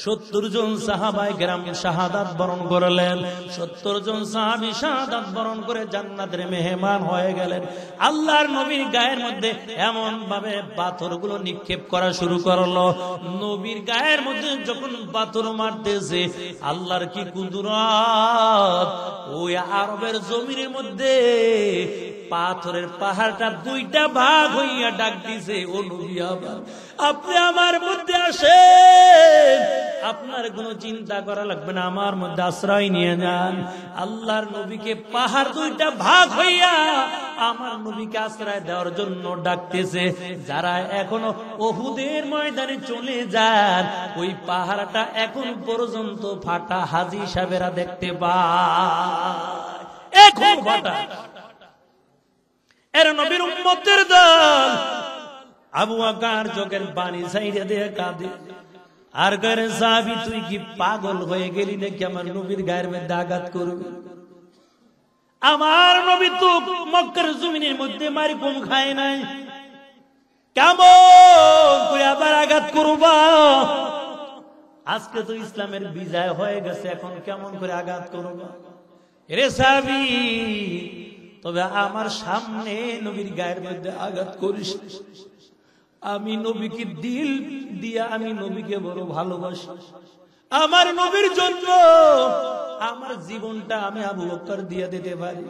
70 জন সাহাবায়ে কেরাম শাহাদাত বরণ করলেন। 70 জন সাহাবী শাহাদাত বরণ করে জান্নাতের মেহমান হয়ে গেলেন। আল্লাহর নবীর গায়ের মধ্যে এমন ভাবে পাথরগুলো নিক্ষেপ করা শুরু করলো, নবীর গায়ের মধ্যে যখন পাথর মারতেছে, আল্লাহর কি কুদরত! ওই আরবের জমিনের মধ্যে পাথরের পাহাড়টা 2টা ভাগ হইয়া ডাক দিছে, ও নবী আমার, আপনি আমার মধ্যে আসেন, আপনার কোনো চিন্তা করা লাগবে না, আমার মধ্যে আশ্রয় নিয়ে যান। আল্লাহর নবীকে পাহাড় 2টা ভাগ হইয়া আমার নবীকে আশ্রয় দেওয়ার জন্য ডাকতেছে। যারা এখনো উহুদের ময়দানে চলে যান, ওই পাহাড়টা এখন পর্যন্ত ফাটা হাজী সাহেবেরা দেখতে পায়, এখন ফাটা। এর নবীর উম্মতের দল। আবু বকর চোখের পানি ছাইড়া দিয়ে কাঁদে আর করে, সাহাবী, তুই কি পাগল হয়ে গেলি নাকি আমার নবীর গায়ের মধ্যে আঘাত করবি? আমার নবী তো মক্কার জমিনের মধ্যে মারি কম খায় নাই, কেমন করে আবার আঘাত করবা? আজকে তো ইসলামের বিজয় হয়ে গেছে, এখন কেমন করে আঘাত করবা? রে সাহাবী, তবে আমার সামনে নবীর গায়ের মধ্যে আঘাত করিস। আমি নবীকে দিল দিয়া, আমি নবীকে বড় ভালোবাসি। আমার নবীর জন্য আমার জীবনটা আমি আবু বকর দিয়ে দিতে পারি।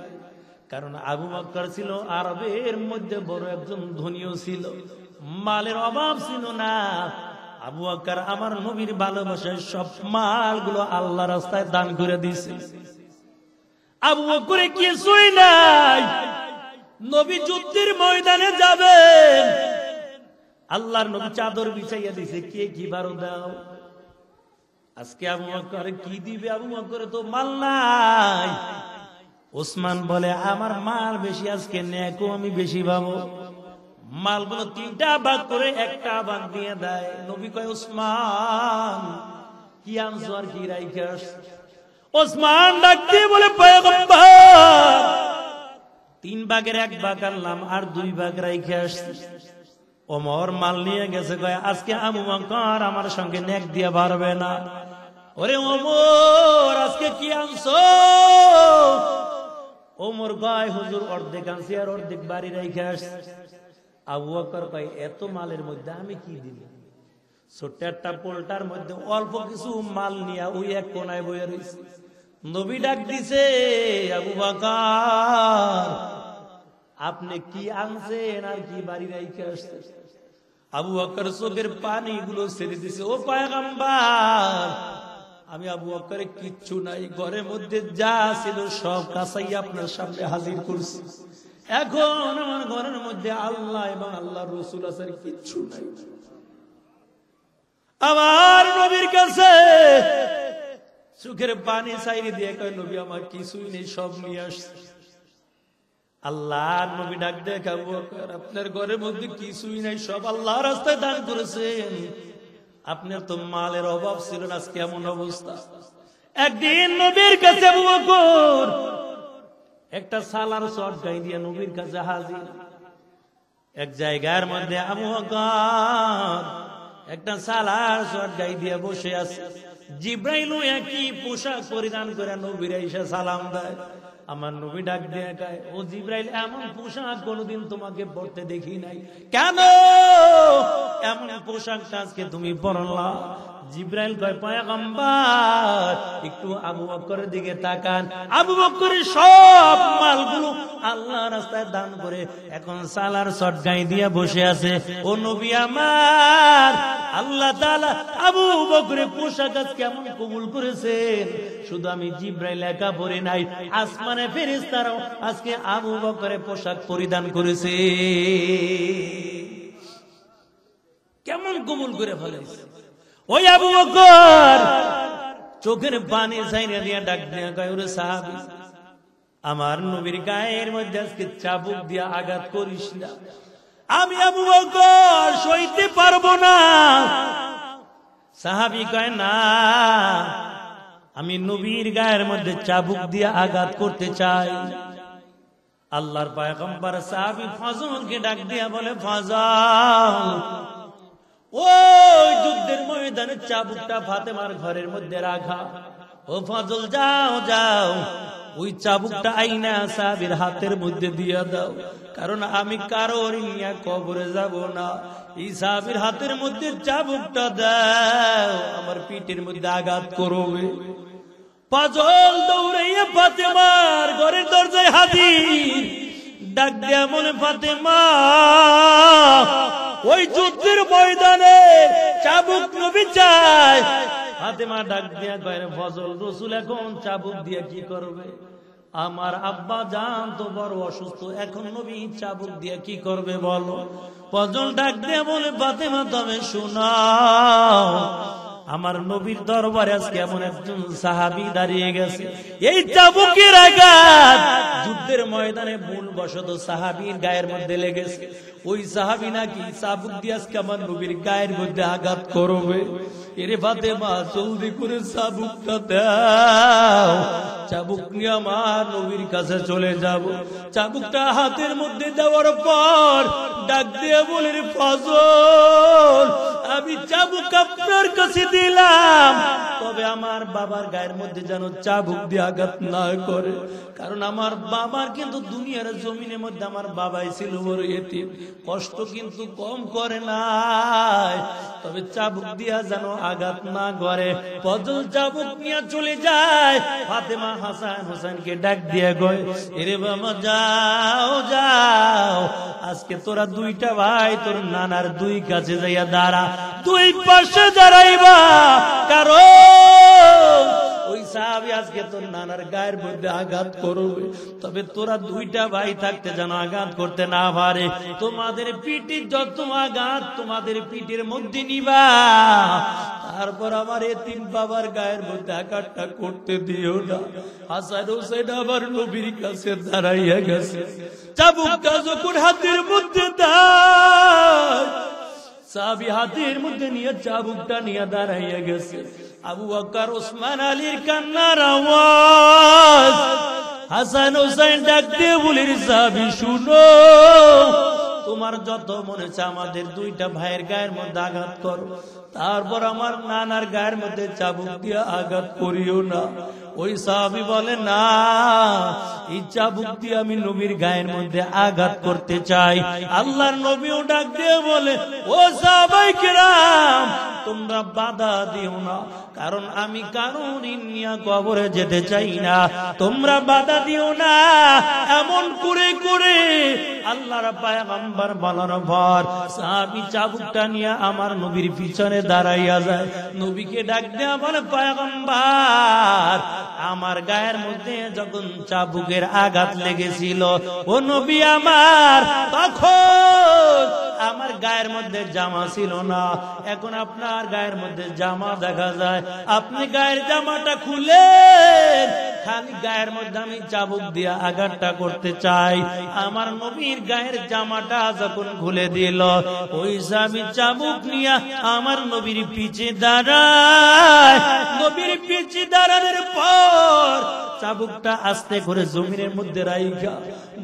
কারণ আবু বকর ছিল আরবের মধ্যে বড় একজন ধনীও ছিল, মালের অভাব ছিল না। আবু বকর আমার নবীর ভালোবাসায় সব মালগুলো আল্লাহর রাস্তায় দান করে দিয়েছে। আবু বকরে কিছুই নাই, নবী যুদ্ধের ময়দানে যাবেন, আল্লাহর নবী চাদর বিছাইয়া দিছে, কে কি বারো দাও। আজকে আবু বকর কি দিবে? আবু বকরে তো মাল নাই। ওসমান বলে, আমার মাল বেশি, আজকে নেকও আমি বেশি পাবো। মালগুলো 3টা ভাগ করে 1টা ভাগ দিয়ে দেয়। নবী কয়, ওসমান কি আনছো আর কি রাইখা আসছো? ওসমান ডাক দিয়ে বলে, পয়গম্বর, 3 ভাগের 1 ভাগ আনলাম আর 2 ভাগ রাইখা আসছি। ওমর মাল নিয়ে গেছে, কয়, আজকে আবু বকর আমার সঙ্গে নেক দিয়ে পারবে না। ওরে ওমর, আজকে কি আনছো? ওমর কয়, হুজুর অর্ধেক আনছি আর অর্ধেক বাড়ি রাইখা আসছি। আবু বকর কয়, এত মালের মধ্যে আমি কি দিব? ছোট্ট একটা পোল্টার মধ্যে অল্প কিছু মাল নিয়ে ওই এক কোনায় বইয়া রয়েছে। নবী ডাক দিছে, আবু বকর, আপনি কি আনছেন আর কি বাড়ি রাইখা আসছেন? আবু বকর চোখের পানি গুলো ছেড়ে দিছে, ও পয়গম্বর, আমি আবু বকরের কিচ্ছু নাই, ঘরের মধ্যে যা ছিল সব কাছাই আপনার সামনে হাজির করছি। এখন আমার ঘরের মধ্যে আল্লাহ এবং আল্লাহর রাসূল আছে, কিচ্ছু নাই। আমার নবীর কাছে চোখের পানি ছাইরে দিয়ে কয়, নবী, আমার কিছুই নেই, সব নিয়ে আসছে। আল্লাহর নবী ডাক দিয়ে, আবু বকর, আপনার ঘরের মধ্যে কিছুই নাই, সব আল্লাহর রাস্তায় দান করেছেন। আপনার তো মালের অভাব ছিল না, আজকে এমন অবস্থা। একদিন নবীর কাছে আবু বকর একটা সালার শর্ট গাই দিয়ে নবীর কাছে হাজির। এক জায়গার মধ্যে আবু বকর একটা সালার শর্ট গাই দিয়ে বসে আছে। জিব্রাইল একই পোশাক পরিধান করে নবীর এসে সালাম দেয়। আমার নবী ডাক দিয়ে কয়, ও জিব্রাইল, এমন পোশাক কোনদিন তোমাকে পড়তে দেখি নাই, কেন এমন পোশাকটা আজকে তুমি পরলা। জিব্রাইল কয় পয়গম্বর একটু আবু বকরের দিকে তাকান। আবু বকরের সব মালগুলো আল্লাহ রাস্তায় দান করে এখন সালার সটগাই দিয়ে বসে আছে। ও নবী আমার, আল্লাহ তাআলা আবু বকরের পোশাক আজ কেমন কবুল করেছেন। শুধু আমি জিব্রাইল একা পরে নাই, আসমানে ফেরেশতারাও আজকে আবু বকরের পোশাক পরিধান করেছে। কেমন কবুল করে ফেলেছে। ওই আবু বকর চোখের পানি ছাইরা দিয়া ডাক দিয়া কয়, ওরে সাহাবী, আমার নবীর গায়ের মধ্যে আজকে চাবুক দিয়া আঘাত করিস না। আমি আবু বকর সইতে পারবো না। সাহাবী কয়, না, আমি নবীর গায়ের মধ্যে চাবুক দিয়া আঘাত করতে চাই। আল্লাহর পয়গম্বর সাহাবী ফজলকে ডাক দিয়া বলে, ফজল, ওই যুদ্ধের ময়দানে চাবুকটা ফাতেমার ঘরের মধ্যে রাখা। ও ফজল, যাও যাও, ওই চাবুকটা আইনা সাহাবীর হাতের মধ্যে দিয়া দাও, কারণ আমি কারোর নিয়ে কবরে যাব না। এই সাহাবীর হাতের মধ্যে চাবুকটা দাও, আমার পিঠের মধ্যে আঘাত করবে। ফজল দৌড়াইয়া ফাতেমার ঘরের দরজায় হাজির, ডাক দিয়া বলে, ফাতেমা, ওই যুদ্ধের ময়দানে চাবুক নবী চায়। ফাতেমা ডাক দিয়া কয়, ফজল, রাসূল এখন চাবুক দিয়া কি করবে? আমার আব্বা জান তো বড় অসুস্থ, এখন নবী চাবুক দিয়া কি করবে বলো? ফজল ডাক দিয়া বলে, ফাতেমা, তবে শোনাও, আমার নবীর দরবারে আজকে এমন একজন সাহাবী দাঁড়িয়ে গেছে, এই চাবুকের আঘাত যুদ্ধের ময়দানে ভুল বশত সাহাবীর গায়ের মধ্যে লেগেছে। ওই সাহাবী নাকি চাবুক দিয়ে আজকে আমার নবীর গায়ের মধ্যে আঘাত করবে। এরে ফাতেমা, জলদি করে চাবুকটা দাও, চাবুক নিয়ে আমার নবীর কাছে চলে যাব। চাবুকটা হাতের মধ্যে দেওয়ার পর ডাক দিয়ে বলে, ফজল, আমি চাবুক আপনার কাছে দিলাম, তবে আমার বাবার গায়ের মধ্যে যেন চাবুক দিয়ে আঘাত না করে, কারণ আমার বাবার কিন্তু দুনিয়ার জমিনের মধ্যে আমার বাবাই ছিল বড় এতিম, কষ্ট কিন্তু কম করে নাই, তবে চাবুক দিয়া যেন আঘাত না করে। ফজল চাবুক নিয়ে চলে যায়। ফাতেমা হাসান হোসেনকে ডাক দিয়ে কয়, এরে বাবা, যাও যাও, আজকে তোরা দুইটা ভাই তোর নানার দুই কাছে যাইয়া দাঁড়া, দুই পাশে দাঁড়াইবা, কারণ ওই সাহাবী আজকে তোর নানার গায়ের মধ্যে আঘাত করবে, তবে তোরা দুইটা ভাই থাকতে যেন আঘাত করতে না পারে। তোমাদের পিঠে যত আঘাত তোমাদের পিঠের মধ্যে নিবা, তারপর আমার এতিম বাবার গায়ের মধ্যে আঘাতটা করতে দিও না। হাসান হোসেন আমার নবীর কাছে দাঁড়াইয়া গেছে, চাবুকটা যখন হাতের মধ্যে দেয়, সাহাবী হাতের মধ্যে নিয়ে চাবুকটা নিয়ে দাঁড়াইয়া গেছে। আবু বকর ওসমান আলীর কান্নার আওয়াজ, হাসান হোসেন ডাক দিয়ে বলে, সাহাবী শুনো, তোমার যত মনে হচ্ছে আমাদের দুইটা ভাইয়ের গায়ের মধ্যে আঘাত করো, তারপর আমার নানার গায়ের মধ্যে চাবুক দিয়ে আঘাত করিও না। ওই সাহাবী বলে, না, এই চাবুক দিয়ে আমি নবীর গায়ের মধ্যে আঘাত করতে চাই। আল্লাহর নবীও ডাক দিয়ে বলে, ও সাহাবায়ে কেরাম, তোমরা বাধা দিও না, কারণ আমি কারণ নিয়া কবরে যেতে চাই না, তোমরা বাধা দিও না। এমন করে করে আল্লাহর পয়গম্বর বলার পর সাহাবী চাবুকটা নিয়ে আমার নবীর পিছনে দাঁড়াইয়া যায়। নবীকে ডাক দেয়া বলে, পয়গম্বর, আমার গায়ের মধ্যে যখন চাবুকের আঘাত লেগেছিল, ও নবী আমার, তখন আমার গায়ের মধ্যে জামা ছিল না, এখন আপনার গায়ের মধ্যে জামা দেখা যায়, আপনি গায়ের জামাটা খুলে খালি গায়ের মধ্যে আমি চাবুক দিয়ে আঘাতটা করতে চাই। আমার নবীর গায়ের জামাটা যখন খুলে দিল, ওই সাহাবী চাবুক নিয়ে আমার নবীর পিছে দাঁড়ায়। নবীর পিছে দাঁড়ানোর পর চাবুকটা আস্তে করে জমিনের মধ্যে রাইখা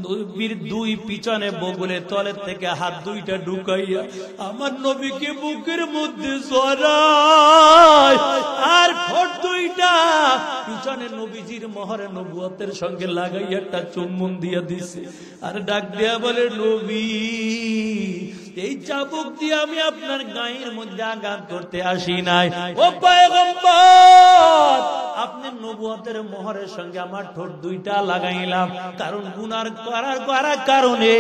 নবীর দুই পিছনে বগলের তলের থেকে হাত দুইটা ঢুকাইয়া আমার নবীকে বুকের মধ্যে জড়ায়, আর ঠোঁট দুইটা পিছনে নবীজির মোহরে নবুয়তের সঙ্গে লাগাইয়া একটা চুম্বন দিয়া দিছে, আর ডাক দেয়া বলে, নবী এই চাবুক দিয়ে আমি আপনার গায়ের মধ্যে আঘাত করতে আসি নাই। ও পয়গম্বর, আপনি নবুয়তের মোহরের সঙ্গে আমার ঠোঁট দুইটা লাগাইলাম, কারণ গুনার করার কারণে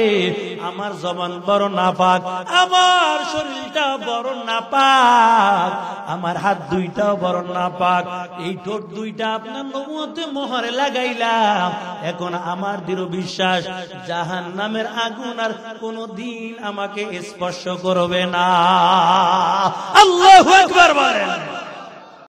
আমার জবান বড় নাপাক, আমার শরীরটা বড় নাপাক, আমার হাত দুইটাও বড় নাপাক। এই ঠোঁট দুইটা আপনার নবুয়তে মোহরে লাগাইলাম। এখন আমার দৃঢ় বিশ্বাস জাহান্নামের আগুন আর কোনদিন আমাকে স্পর্শ করবে না। আল্লাহু আকবার বলেন।